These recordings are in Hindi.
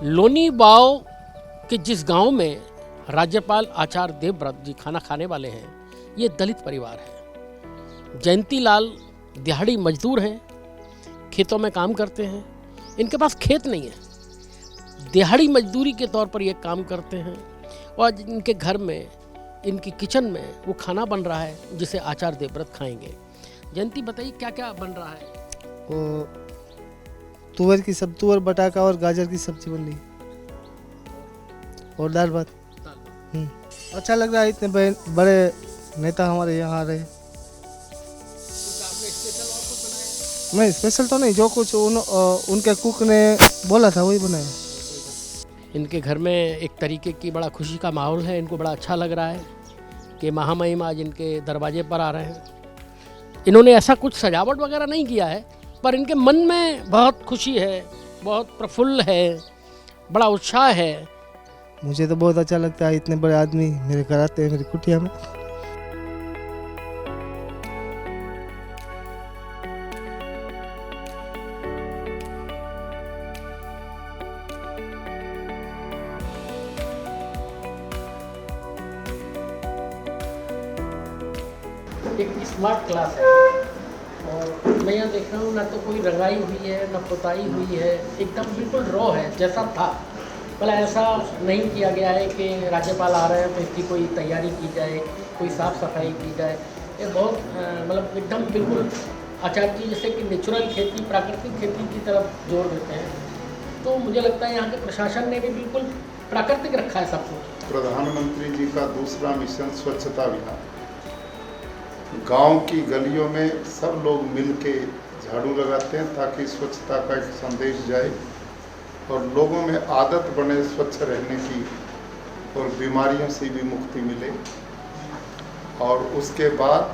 लोनी बाव के जिस गांव में राज्यपाल आचार्य देवव्रत जी खाना खाने वाले हैं, ये दलित परिवार है। जयंती लाल दिहाड़ी मजदूर हैं, खेतों में काम करते हैं। इनके पास खेत नहीं है, दिहाड़ी मजदूरी के तौर पर ये काम करते हैं और इनके घर में, इनकी किचन में वो खाना बन रहा है जिसे आचार्य देवव्रत खाएंगे। जयंती बताइए क्या क्या बन रहा है? वो तुअर बटाका और गाजर की सब्जी बन रही और दाल भात। अच्छा लग रहा है, इतने बड़े नेता हमारे यहाँ आ रहे हैं। नहीं, स्पेशल तो नहीं, जो कुछ उनके कुक ने बोला था वही बनाया। इनके घर में एक तरीके की बड़ा खुशी का माहौल है। इनको बड़ा अच्छा लग रहा है कि महामहिम आज इनके दरवाजे पर आ रहे हैं। इन्होंने ऐसा कुछ सजावट वगैरह नहीं किया है, पर इनके मन में बहुत खुशी है, बहुत प्रफुल्ल है, बड़ा उत्साह है। मुझे तो बहुत अच्छा लगता है, इतने बड़े आदमी मेरे घर आते हैं, मेरी कुटिया में। एक स्मार्ट क्लास है और मैं यहाँ देख रहा हूँ, ना तो कोई रंगाई हुई है, ना पुताई हुई है, एकदम बिल्कुल रॉ है जैसा था। भला ऐसा नहीं किया गया है कि राज्यपाल आ रहे हैं तो इसकी कोई तैयारी की जाए, कोई साफ़ सफाई की जाए। ये बहुत मतलब एकदम बिल्कुल आचार्य जी जैसे कि नेचुरल खेती, प्राकृतिक खेती की तरफ जोर देते हैं। तो मुझे लगता है यहाँ के प्रशासन ने भी बिल्कुल प्राकृतिक रखा है सब कुछ। प्रधानमंत्री जी का दूसरा मिशन स्वच्छता अभियान, गांव की गलियों में सब लोग मिल के झाड़ू लगाते हैं ताकि स्वच्छता का एक संदेश जाए और लोगों में आदत बने स्वच्छ रहने की और बीमारियों से भी मुक्ति मिले। और उसके बाद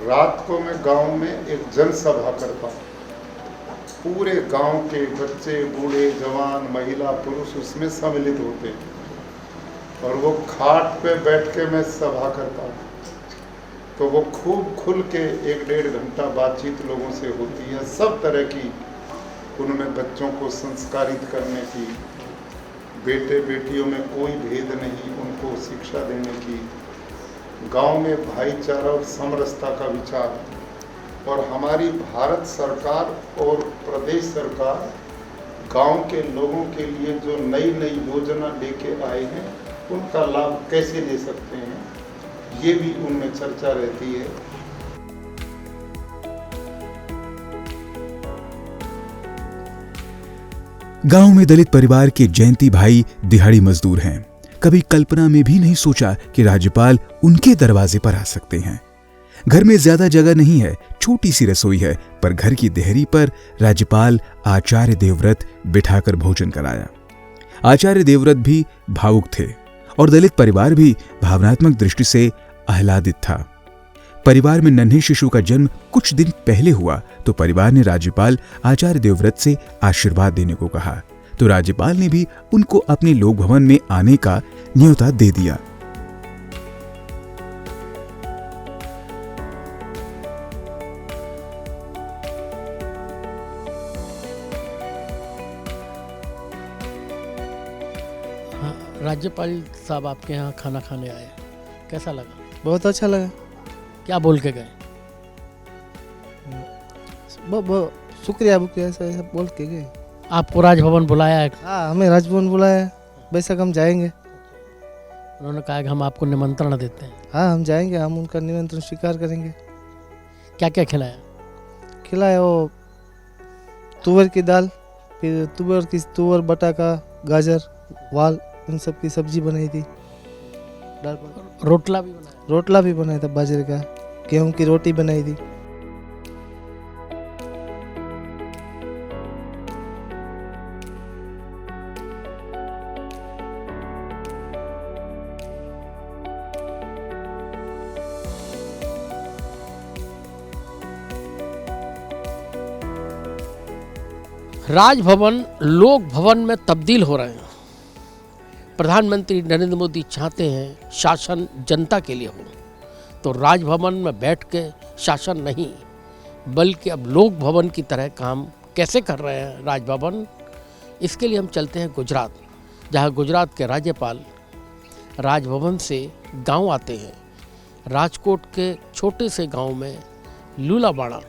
रात को मैं गांव में एक जनसभा करता हूँ। पूरे गांव के बच्चे, बूढ़े, जवान, महिला, पुरुष उसमें सम्मिलित होते हैं और वो खाट पे बैठ के मैं सभा करता हूँ। तो वो खूब खुल के 1-1.5 घंटा बातचीत लोगों से होती है, सब तरह की, उनमें बच्चों को संस्कारित करने की, बेटे बेटियों में कोई भेद नहीं, उनको शिक्षा देने की, गांव में भाईचारा और समरसता का विचार। और हमारी भारत सरकार और प्रदेश सरकार गांव के लोगों के लिए जो नई नई योजना लेके आए हैं उनका लाभ कैसे ले सकते हैं, ये भी उनमें चर्चा रहती है। गांव में दलित परिवार के जयंती भाई दिहाड़ी मजदूर हैं। कभी कल्पना में भी नहीं सोचा कि राज्यपाल उनके दरवाजे पर आ सकते हैं। घर में ज्यादा जगह नहीं है, छोटी सी रसोई है, पर घर की देहरी पर राज्यपाल आचार्य देवव्रत बिठाकर भोजन कराया। आचार्य देवव्रत भी भावुक थे और दलित परिवार भी भावनात्मक दृष्टि से आह्लादित था। परिवार में नन्हे शिशु का जन्म कुछ दिन पहले हुआ तो परिवार ने राज्यपाल आचार्य देवव्रत से आशीर्वाद देने को कहा, तो राज्यपाल ने भी उनको अपने लोक भवन में आने का न्योता दे दिया। हाँ, राज्यपाल साहब आपके यहाँ खाना खाने आए, कैसा लगा? बहुत अच्छा लगा। क्या बोल के गए? बहुत शुक्रिया ऐसा बोल के गए। आपको राजभवन बुलाया है? हाँ, हमें राजभवन बुलाया है, बेशक हम जाएंगे। उन्होंने कहा कि हम आपको निमंत्रण देते हैं। हाँ, हम जाएंगे, हम उनका निमंत्रण स्वीकार करेंगे। क्या क्या खिलाया? खिलाया वो तुअर की दाल, फिर तुअर बटाका, गाजर, वाल, इन सब की सब्जी बनाई थी। रोटला भी बनाया? रोटला भी बनाया था, बाजरे का, गेहूं की रोटी बनाई थी। राजभवन लोक भवन में तब्दील हो रहे हैं। प्रधानमंत्री नरेंद्र मोदी चाहते हैं शासन जनता के लिए हो, तो राजभवन में बैठ के शासन नहीं, बल्कि अब लोक भवन की तरह काम कैसे कर रहे हैं राजभवन, इसके लिए हम चलते हैं गुजरात, जहाँ गुजरात के राज्यपाल राजभवन से गांव आते हैं। राजकोट के छोटे से गांव में लूलाबाड़ा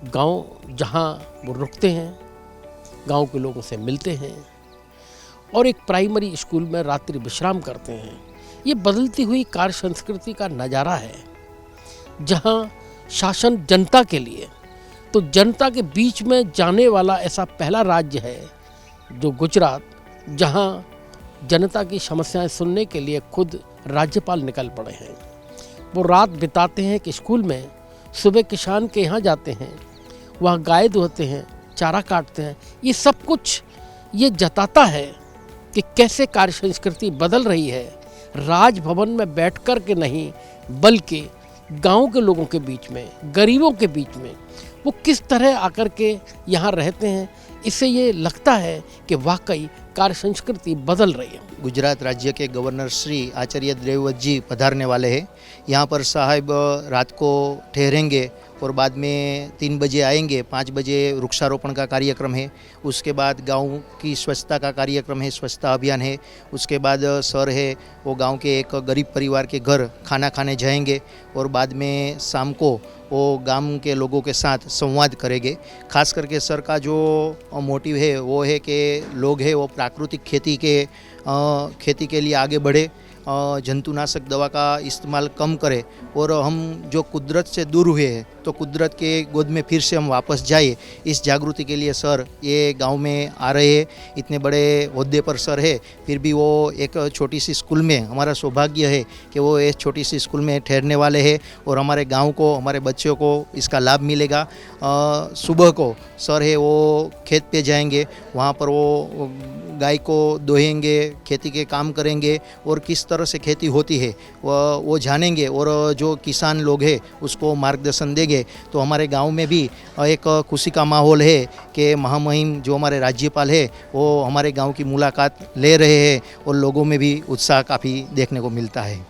गांव, जहां वो रुकते हैं, गांव के लोगों से मिलते हैं और एक प्राइमरी स्कूल में रात्रि विश्राम करते हैं। ये बदलती हुई कार्य संस्कृति का नज़ारा है, जहां शासन जनता के लिए, तो जनता के बीच में जाने वाला ऐसा पहला राज्य है जो गुजरात, जहां जनता की समस्याएं सुनने के लिए खुद राज्यपाल निकल पड़े हैं। वो रात बिताते हैं कि स्कूल में, सुबह किसान के यहाँ जाते हैं, वहाँ गाय दुहते हैं, चारा काटते हैं। ये सब कुछ ये जताता है कि कैसे कार्य संस्कृति बदल रही है, राजभवन में बैठकर के नहीं बल्कि गांव के लोगों के बीच में, गरीबों के बीच में वो किस तरह आकर के यहाँ रहते हैं। इससे ये लगता है कि वाकई कार्य संस्कृति बदल रही है। गुजरात राज्य के गवर्नर श्री आचार्य देवव्रत जी पधारने वाले हैं। यहाँ पर साहब रात को ठहरेंगे और बाद में 3 बजे आएंगे। 5 बजे वृक्षारोपण का कार्यक्रम है। उसके बाद गांव की स्वच्छता का कार्यक्रम है, स्वच्छता अभियान है। उसके बाद सर है वो गांव के एक गरीब परिवार के घर खाना खाने जाएंगे और बाद में शाम को वो गांव के लोगों के साथ संवाद करेंगे। खास करके सर का जो मोटिव है वो है कि लोग हैं वो प्राकृतिक खेती के लिए आगे बढ़े, जंतुनाशक दवा का इस्तेमाल कम करें और हम जो कुदरत से दूर हुए हैं तो कुदरत के गोद में फिर से हम वापस जाए, इस जागृति के लिए सर ये गांव में आ रहे हैं। इतने बड़े ओहदे पर सर है, फिर भी वो एक छोटी सी स्कूल में, हमारा सौभाग्य है कि वो एक छोटी सी स्कूल में ठहरने वाले हैं और हमारे गांव को, हमारे बच्चों को इसका लाभ मिलेगा। सुबह को सर है वो खेत पे जाएंगे, वहाँ पर वो गाय को दोहेंगे, खेती के काम करेंगे और किस तरह से खेती होती है वो जानेंगे और जो किसान लोग हैं उसको मार्गदर्शन देंगे। तो हमारे गांव में भी एक खुशी का माहौल है कि महामहिम जो हमारे राज्यपाल है वो हमारे गांव की मुलाकात ले रहे हैं और लोगों में भी उत्साह काफ़ी देखने को मिलता है।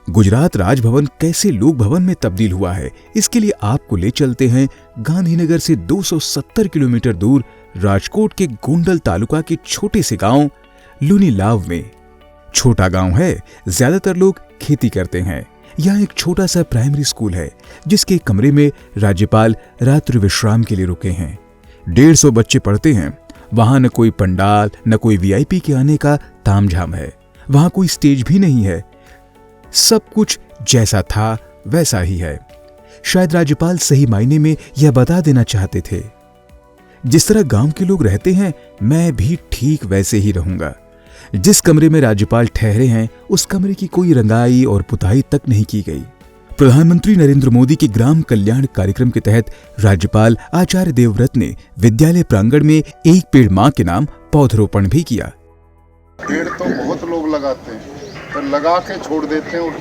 गुजरात राजभवन कैसे लोक भवन में तब्दील हुआ है, इसके लिए आपको ले चलते हैं गांधीनगर से 270 किलोमीटर दूर राजकोट के गोंडल तालुका के छोटे से गांव लुनीलाव में। छोटा गांव है, ज्यादातर लोग खेती करते हैं। यहाँ एक छोटा सा प्राइमरी स्कूल है जिसके कमरे में राज्यपाल रात्रि विश्राम के लिए रुके हैं। 150 बच्चे पढ़ते हैं। वहां न कोई पंडाल, न कोई वीआईपी के आने का तामझाम है। वहां कोई स्टेज भी नहीं है। सब कुछ जैसा था वैसा ही है। शायद राज्यपाल सही मायने में यह बता देना चाहते थे, जिस तरह गांव के लोग रहते हैं मैं भी ठीक वैसे ही रहूंगा। जिस कमरे में राज्यपाल ठहरे हैं उस कमरे की कोई रंगाई और पुताई तक नहीं की गई। प्रधानमंत्री नरेंद्र मोदी के ग्राम कल्याण कार्यक्रम के तहत राज्यपाल आचार्य देवव्रत ने विद्यालय प्रांगण में एक पेड़ मां के नाम पौधरोपण भी किया। पेड़ तो बहुत लोग लगाते हैं, पर लगा के छोड़ देते हैं और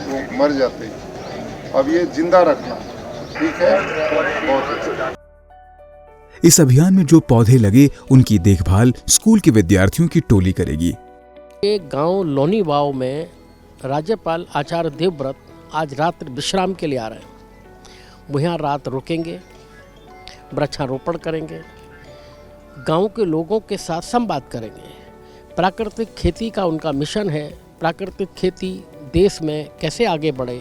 वो मर जाते हैं। अब ये जिंदा रखना ठीक है, बहुत अच्छा। इस अभियान में जो पौधे लगे उनकी देखभाल स्कूल के विद्यार्थियों की टोली करेगी। एक गांव लोनीवाव में राज्यपाल आचार्य देवव्रत आज रात्रि विश्राम के लिए आ रहे हैं। वो यहाँ रात रुकेंगे, वृक्षारोपण करेंगे, गांव के लोगों के साथ संवाद करेंगे। प्राकृतिक खेती का उनका मिशन है। प्राकृतिक खेती देश में कैसे आगे बढ़े,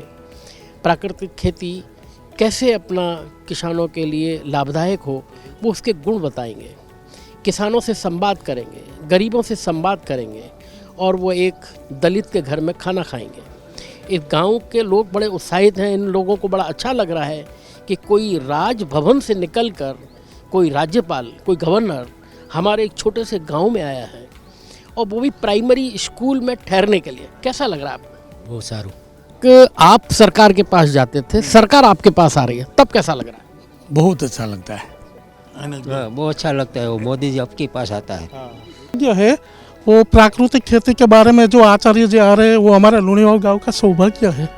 प्राकृतिक खेती कैसे अपना किसानों के लिए लाभदायक हो, वो उसके गुण बताएंगे। किसानों से संवाद करेंगे, गरीबों से संवाद करेंगे और वो एक दलित के घर में खाना खाएंगे। इस गांव के लोग बड़े उत्साहित हैं। इन लोगों को बड़ा अच्छा लग रहा है कि कोई राजभवन से निकलकर कोई राज्यपाल, कोई गवर्नर हमारे एक छोटे से गांव में आया है और वो भी प्राइमरी स्कूल में ठहरने के लिए। कैसा लग रहा है आपको? बहुत सारू। कि आप सरकार के पास जाते थे, सरकार आपके पास आ रही है, तब कैसा लग रहा है? बहुत अच्छा लगता है बहुत अच्छा लगता है। वो मोदी जी आपके पास आता है। जो है वो प्राकृतिक खेती के बारे में जो आचार्य जी आ रहे हैं वो हमारे लुनीवाव गांव का सौभाग्य है।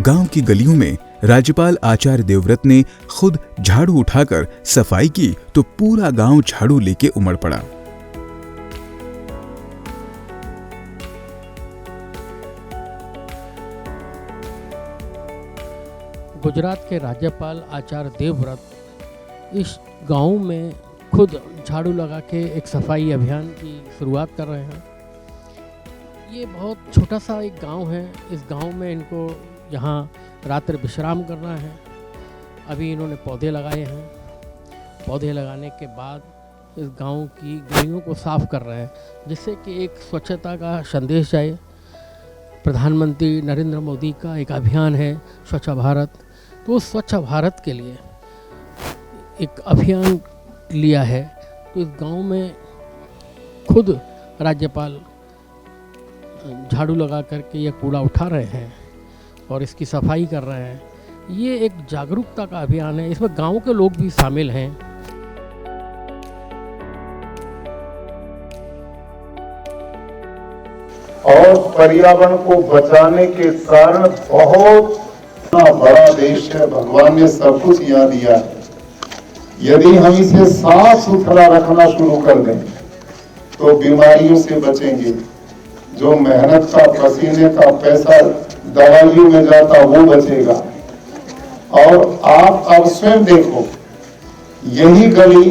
गांव की गलियों में राज्यपाल आचार्य देवव्रत ने खुद झाड़ू उठाकर सफाई की तो पूरा गांव झाड़ू लेके उमड़ पड़ा। गुजरात के राज्यपाल आचार्य देवव्रत इस गांव में खुद झाड़ू लगा के एक सफाई अभियान की शुरुआत कर रहे हैं। ये बहुत छोटा सा एक गांव है। इस गांव में इनको यहाँ रात्रि विश्राम करना है। अभी इन्होंने पौधे लगाए हैं। पौधे लगाने के बाद इस गांव की गलियों को साफ कर रहे हैं, जिससे कि एक स्वच्छता का संदेश जाए। प्रधानमंत्री नरेंद्र मोदी का एक अभियान है स्वच्छ भारत, तो उस स्वच्छ भारत के लिए एक अभियान लिया है। तो इस गांव में खुद राज्यपाल झाड़ू लगा करके ये कूड़ा उठा रहे हैं और इसकी सफाई कर रहे हैं। ये एक जागरूकता का अभियान है। इसमें गांव के लोग भी शामिल हैं। और पर्यावरण को बचाने के कारण बहुत बड़ा देश है। भगवान ने सब कुछ यहाँ दिया है। यदि हम इसे साफ सुथरा रखना शुरू कर दें तो बीमारियों से बचेंगे। जो मेहनत का, पसीने का पैसा दवाइयों में जाता वो बचेगा। और आप अब स्वयं देखो, यही गली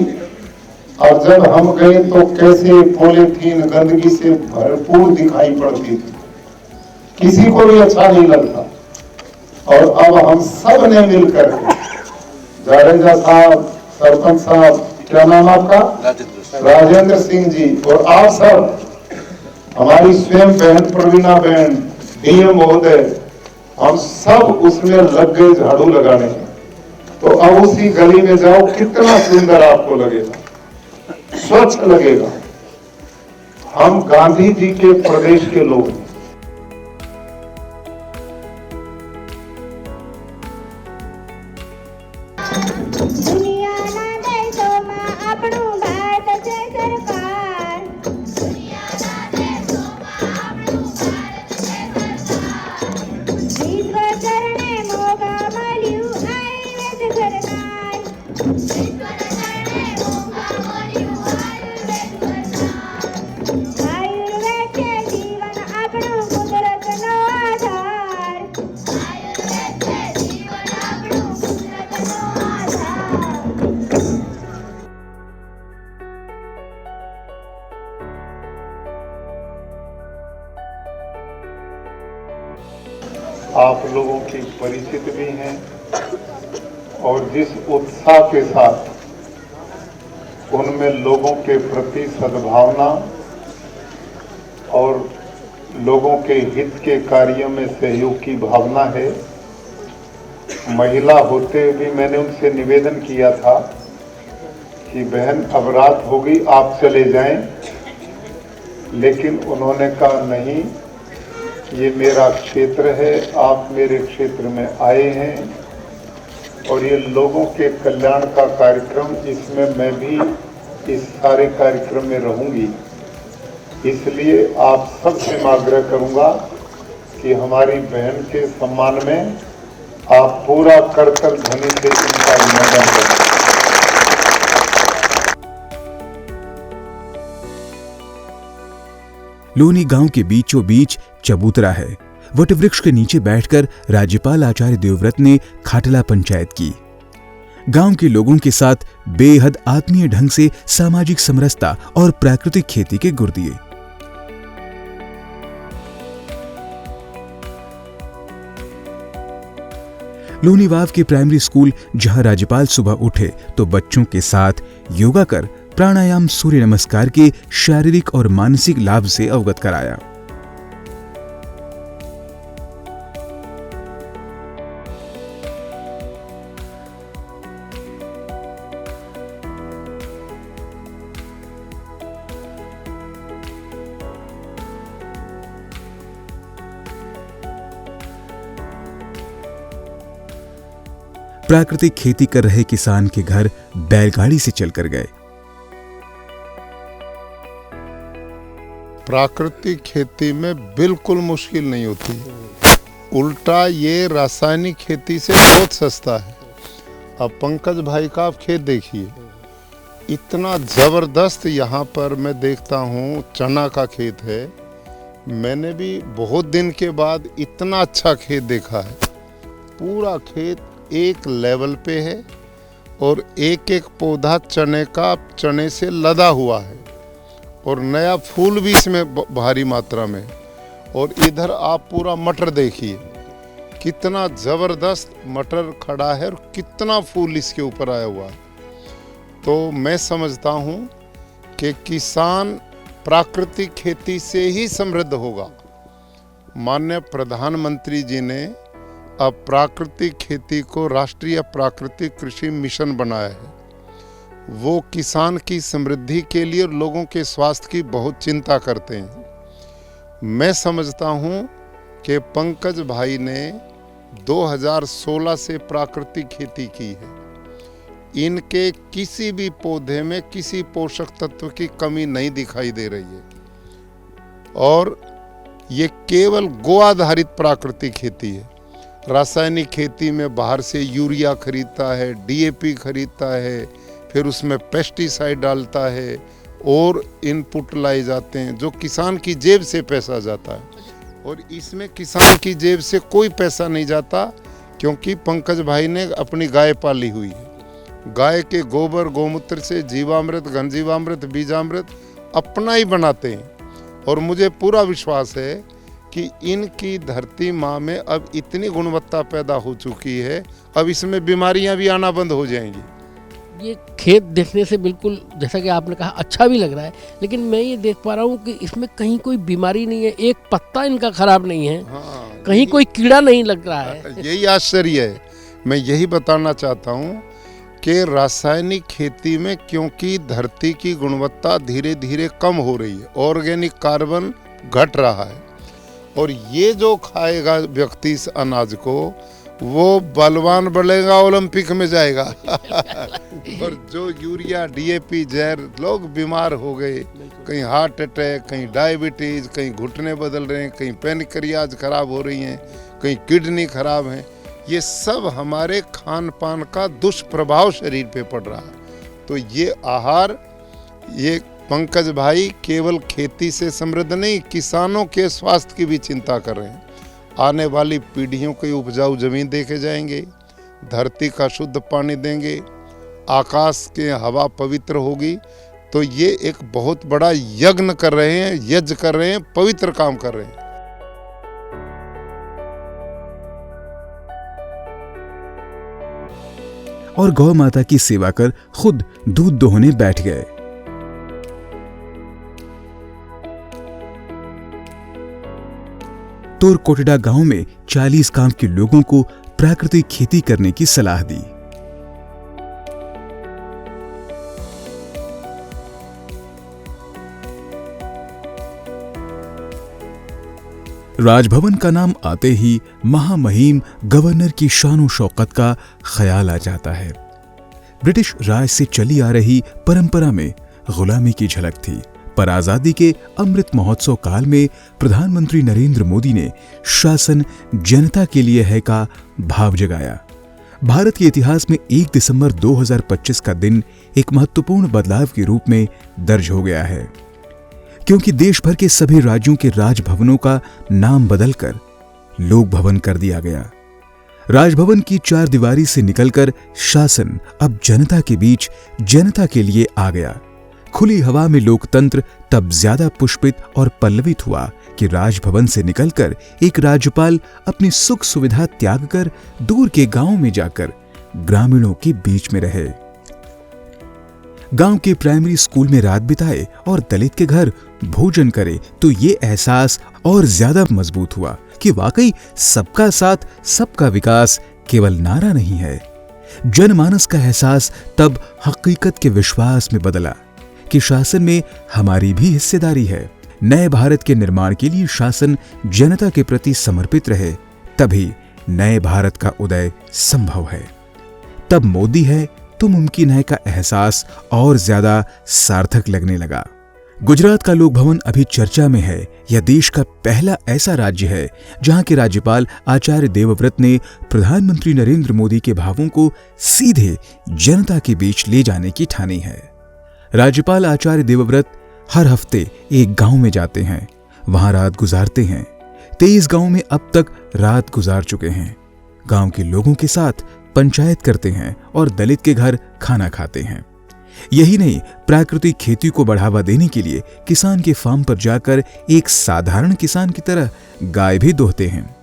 और जब हम गए तो कैसे पॉलीथीन गंदगी से भरपूर दिखाई पड़ती थी, किसी को भी अच्छा नहीं लगता। और अब हम सब ने मिलकर जाडेजा साहब, सरपंच साहब, क्या नाम आपका, राजेंद्र सिंह जी, और आप सब, हमारी स्वयं बहन प्रवीणा बहन, डीएम महोदय, हम सब उसमें लग गए झाड़ू लगाने। तो अब उसी गली में जाओ, कितना सुंदर आपको लगेगा, स्वच्छ लगेगा। हम गांधी जी के प्रदेश के लोग हैं। आप लोगों की परिचित भी हैं और जिस उत्साह के साथ उनमें लोगों के प्रति सद्भावना और लोगों के हित के कार्यों में सहयोग की भावना है। महिला होते हुए भी मैंने उनसे निवेदन किया था कि बहन अब रात होगी, आप चले जाएं, लेकिन उन्होंने कहा नहीं, ये मेरा क्षेत्र है, आप मेरे क्षेत्र में आए हैं और ये लोगों के कल्याण का कार्यक्रम, इसमें मैं भी इस सारे कार्यक्रम में रहूंगी। इसलिए आप सबसे मैं आग्रह करूंगा कि हमारी बहन के सम्मान में आप पूरा करतल ध्वनि से इनका अभिनंदन करें। लोनी गांव के बीचों बीच चबूतरा है। वटवृक्ष के नीचे बैठकर राज्यपाल आचार्य देवव्रत ने खाटला पंचायत की। गांव के लोगों के साथ बेहद आत्मीय ढंग से सामाजिक समरसता और प्राकृतिक खेती के गुर दिए। लोनीवाव के प्राइमरी स्कूल, जहां राज्यपाल सुबह उठे तो बच्चों के साथ योगा कर प्राणायाम, सूर्य नमस्कार के शारीरिक और मानसिक लाभ से अवगत कराया। प्राकृतिक खेती कर रहे किसान के घर बैलगाड़ी से चलकर गए। प्राकृतिक खेती में बिल्कुल मुश्किल नहीं होती, उल्टा ये रासायनिक खेती से बहुत सस्ता है। अब पंकज भाई का आप खेत देखिए, इतना ज़बरदस्त यहाँ पर मैं देखता हूँ चना का खेत है। मैंने भी बहुत दिन के बाद इतना अच्छा खेत देखा है। पूरा खेत एक लेवल पे है और एक एक पौधा चने से लदा हुआ है और नया फूल भी इसमें भारी मात्रा में। और इधर आप पूरा मटर देखिए, कितना ज़बरदस्त मटर खड़ा है और कितना फूल इसके ऊपर आया हुआ है। तो मैं समझता हूँ कि किसान प्राकृतिक खेती से ही समृद्ध होगा। माननीय प्रधानमंत्री जी ने अब प्राकृतिक खेती को राष्ट्रीय प्राकृतिक कृषि मिशन बनाया है। वो किसान की समृद्धि के लिए और लोगों के स्वास्थ्य की बहुत चिंता करते हैं। मैं समझता हूँ कि पंकज भाई ने 2016 से प्राकृतिक खेती की है। इनके किसी भी पौधे में किसी पोषक तत्व की कमी नहीं दिखाई दे रही है और ये केवल गो आधारित प्राकृतिक खेती है। रासायनिक खेती में बाहर से यूरिया खरीदता है, डीएपी खरीदता है, फिर उसमें पेस्टिसाइड डालता है और इनपुट लाए जाते हैं जो किसान की जेब से पैसा जाता है। और इसमें किसान की जेब से कोई पैसा नहीं जाता क्योंकि पंकज भाई ने अपनी गाय पाली हुई है। गाय के गोबर गौमूत्र से जीवामृत, घनजीवामृत, बीजामृत अपना ही बनाते हैं। और मुझे पूरा विश्वास है कि इनकी धरती माँ में अब इतनी गुणवत्ता पैदा हो चुकी है, अब इसमें बीमारियां भी आना बंद हो जाएंगी। ये खेत देखने से बिल्कुल जैसा कि आपने कहा अच्छा भी लग रहा है, लेकिन मैं ये देख पा रहा हूँ कि इसमें कहीं कोई बीमारी नहीं है, एक पत्ता इनका खराब नहीं है। हाँ, कहीं कोई कीड़ा नहीं लग रहा है। यही आश्चर्य है। मैं यही बताना चाहता हूँ कि रासायनिक खेती में क्योंकि धरती की गुणवत्ता धीरे धीरे कम हो रही है, ऑर्गेनिक कार्बन घट रहा है और ये जो खाएगा व्यक्ति इस अनाज को वो बलवान बनेगा, ओलंपिक में जाएगा। और जो यूरिया, डीएपी, जहर, लोग बीमार हो गए, कहीं हार्ट अटैक, कहीं डायबिटीज, कहीं घुटने बदल रहे हैं, कहीं पैनक्रियाज खराब हो रही हैं, कहीं किडनी खराब हैं। ये सब हमारे खान पान का दुष्प्रभाव शरीर पे पड़ रहा है। तो ये आहार, ये पंकज भाई केवल खेती से समृद्ध नहीं, किसानों के स्वास्थ्य की भी चिंता कर रहे हैं। आने वाली पीढ़ियों की उपजाऊ जमीन देखे जाएंगे, धरती का शुद्ध पानी देंगे, आकाश की हवा पवित्र होगी। तो ये एक बहुत बड़ा यज्ञ कर रहे हैं, यज्ञ कर रहे हैं, पवित्र काम कर रहे हैं। और गौ माता की सेवा कर खुद दूध दोहने बैठ गए। तोरकोटड़ा गांव में 40 गांव के लोगों को प्राकृतिक खेती करने की सलाह दी। राजभवन का नाम आते ही महामहिम गवर्नर की शान शौकत का ख्याल आ जाता है। ब्रिटिश राज से चली आ रही परंपरा में गुलामी की झलक थी, पर आजादी के अमृत महोत्सव काल में प्रधानमंत्री नरेंद्र मोदी ने शासन जनता के लिए है का भाव जगाया। भारत के इतिहास में 1 दिसंबर 2025 का दिन एक महत्वपूर्ण बदलाव के रूप में दर्ज हो गया है, क्योंकि देश भर के सभी राज्यों के राजभवनों का नाम बदलकर लोक भवन कर दिया गया। राजभवन की 4 दीवारी से निकलकर शासन अब जनता के बीच, जनता के लिए आ गया। खुली हवा में लोकतंत्र तब ज्यादा पुष्पित और पल्लवित हुआ कि राजभवन से निकलकर एक राज्यपाल अपनी सुख सुविधा त्याग कर दूर के गांव में जाकर ग्रामीणों के बीच में रहे। गांव के प्राइमरी स्कूल में रात बिताए और दलित के घर भोजन करे, तो ये एहसास और ज्यादा मजबूत हुआ कि वाकई सबका साथ सबका विकास केवल नारा नहीं है। जनमानस का एहसास तब हकीकत के विश्वास में बदला कि शासन में हमारी भी हिस्सेदारी है। नए भारत के निर्माण के लिए शासन जनता के प्रति समर्पित रहे, तभी नए भारत का उदय संभव है। तब मोदी है तो मुमकिन है का एहसास और ज्यादा सार्थक लगने लगा। गुजरात का लोक भवन अभी चर्चा में है। यह देश का पहला ऐसा राज्य है जहां के राज्यपाल आचार्य देवव्रत ने प्रधानमंत्री नरेंद्र मोदी के भावों को सीधे जनता के बीच ले जाने की ठानी है। राज्यपाल आचार्य देवव्रत हर हफ्ते एक गांव में जाते हैं, वहां रात गुजारते हैं। 23 गांव में अब तक रात गुजार चुके हैं। गांव के लोगों के साथ पंचायत करते हैं और दलित के घर खाना खाते हैं। यही नहीं, प्राकृतिक खेती को बढ़ावा देने के लिए किसान के फार्म पर जाकर एक साधारण किसान की तरह गाय भी दोहते हैं।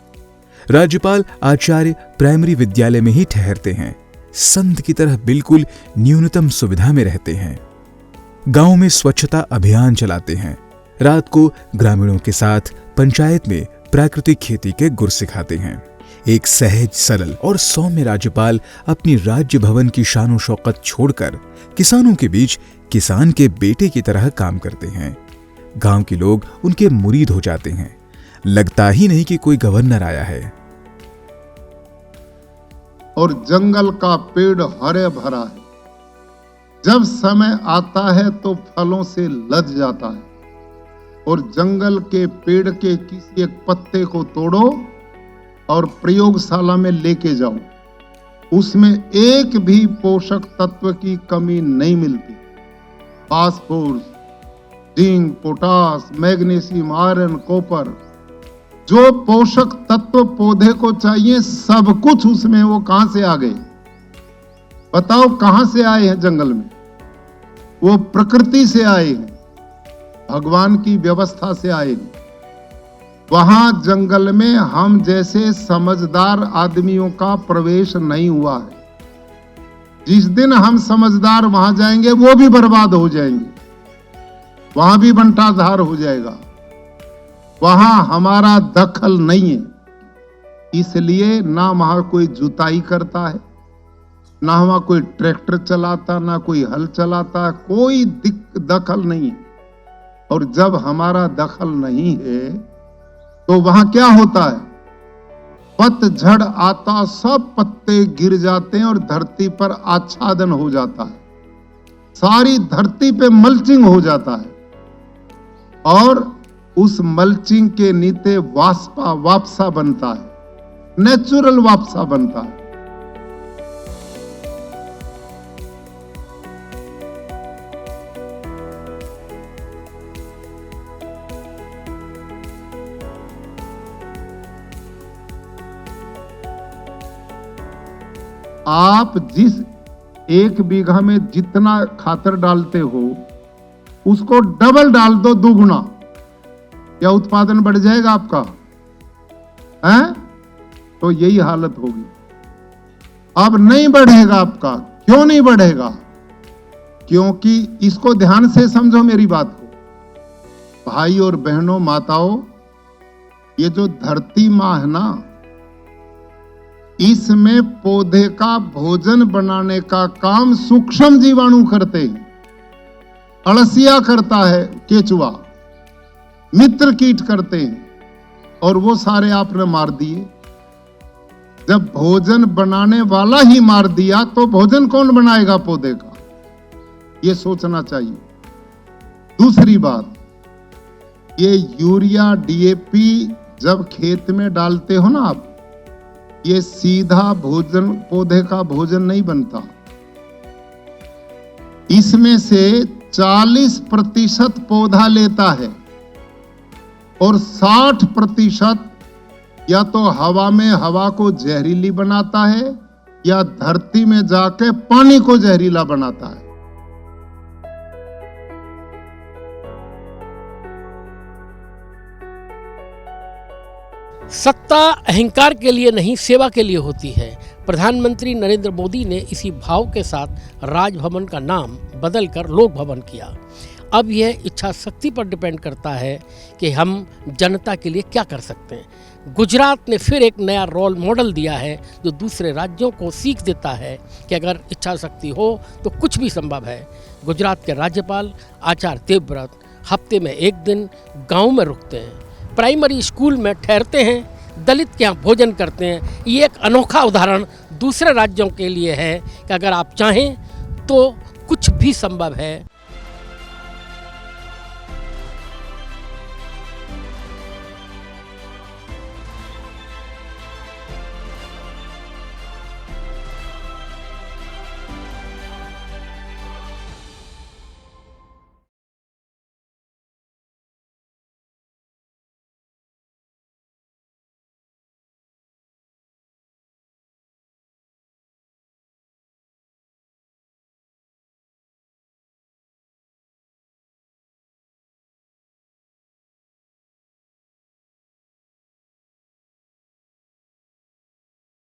राज्यपाल आचार्य प्राइमरी विद्यालय में ही ठहरते हैं, संत की तरह बिल्कुल न्यूनतम सुविधा में रहते हैं। गांव में स्वच्छता अभियान चलाते हैं। रात को ग्रामीणों के साथ पंचायत में प्राकृतिक खेती के गुर सिखाते हैं। एक सहज, सरल और सौम्य राज्यपाल अपनी राज्य भवन की शान शौकत छोड़कर किसानों के बीच किसान के बेटे की तरह काम करते हैं। गांव के लोग उनके मुरीद हो जाते हैं। लगता ही नहीं कि कोई गवर्नर आया है। और जंगल का पेड़ हरे भरा है, जब समय आता है तो फलों से लद जाता है। और जंगल के पेड़ के किसी एक पत्ते को तोड़ो और प्रयोगशाला में लेके जाओ, उसमें एक भी पोषक तत्व की कमी नहीं मिलती। Phosphorus, zinc, potash, magnesium, iron, copper, जो पोषक तत्व पौधे को चाहिए सब कुछ उसमें। वो कहां से आ गए बताओ? कहां से आए हैं जंगल में? वो प्रकृति से आए हैं, भगवान की व्यवस्था से आए हैं। वहां जंगल में हम जैसे समझदार आदमियों का प्रवेश नहीं हुआ है। जिस दिन हम समझदार वहां जाएंगे वो भी बर्बाद हो जाएंगे, वहां भी बंटाधार हो जाएगा। वहां हमारा दखल नहीं है, इसलिए ना वहां कोई जुताई करता है, ना वहां कोई ट्रैक्टर चलाता, ना कोई हल चलाता, कोई दखल नहीं है। और जब हमारा दखल नहीं है तो वहां क्या होता है? पतझड़ आता, सब पत्ते गिर जाते हैं और धरती पर आच्छादन हो जाता है। सारी धरती पे मल्चिंग हो जाता है और उस मल्चिंग के नीचे वापसा बनता है, नेचुरल वापसा बनता है। आप जिस 1 बीघा में जितना खातर डालते हो उसको डबल डाल दो, दुगुना, क्या उत्पादन बढ़ जाएगा आपका? हैं? तो यही हालत होगी। अब नहीं बढ़ेगा आपका। क्यों नहीं बढ़ेगा? क्योंकि इसको ध्यान से समझो मेरी बात को, भाई और बहनों, माताओं, ये जो धरती माँ है ना, इसमें पौधे का भोजन बनाने का काम सूक्ष्म जीवाणु करते हैं। अळसिया करता है केचुआ, मित्र कीट करते हैं, और वो सारे आपने मार दिए। जब भोजन बनाने वाला ही मार दिया तो भोजन कौन बनाएगा पौधे का? ये सोचना चाहिए। दूसरी बात, ये यूरिया, डीएपी जब खेत में डालते हो ना आप, ये सीधा भोजन, पौधे का भोजन नहीं बनता। इसमें से 40% पौधा लेता है और 60% या तो हवा में हवा को जहरीली बनाता है या धरती में जाके पानी को जहरीला बनाता है। सत्ता अहंकार के लिए नहीं, सेवा के लिए होती है। प्रधानमंत्री नरेंद्र मोदी ने इसी भाव के साथ राजभवन का नाम बदलकर लोक भवन किया। अब यह इच्छा शक्ति पर डिपेंड करता है कि हम जनता के लिए क्या कर सकते हैं। गुजरात ने फिर एक नया रोल मॉडल दिया है जो दूसरे राज्यों को सीख देता है कि अगर इच्छा शक्ति हो तो कुछ भी संभव है। गुजरात के राज्यपाल आचार्य देवव्रत हफ्ते में 1 दिन गांव में रुकते हैं, प्राइमरी स्कूल में ठहरते हैं, दलित के यहाँ भोजन करते हैं। ये एक अनोखा उदाहरण दूसरे राज्यों के लिए है कि अगर आप चाहें तो कुछ भी संभव है।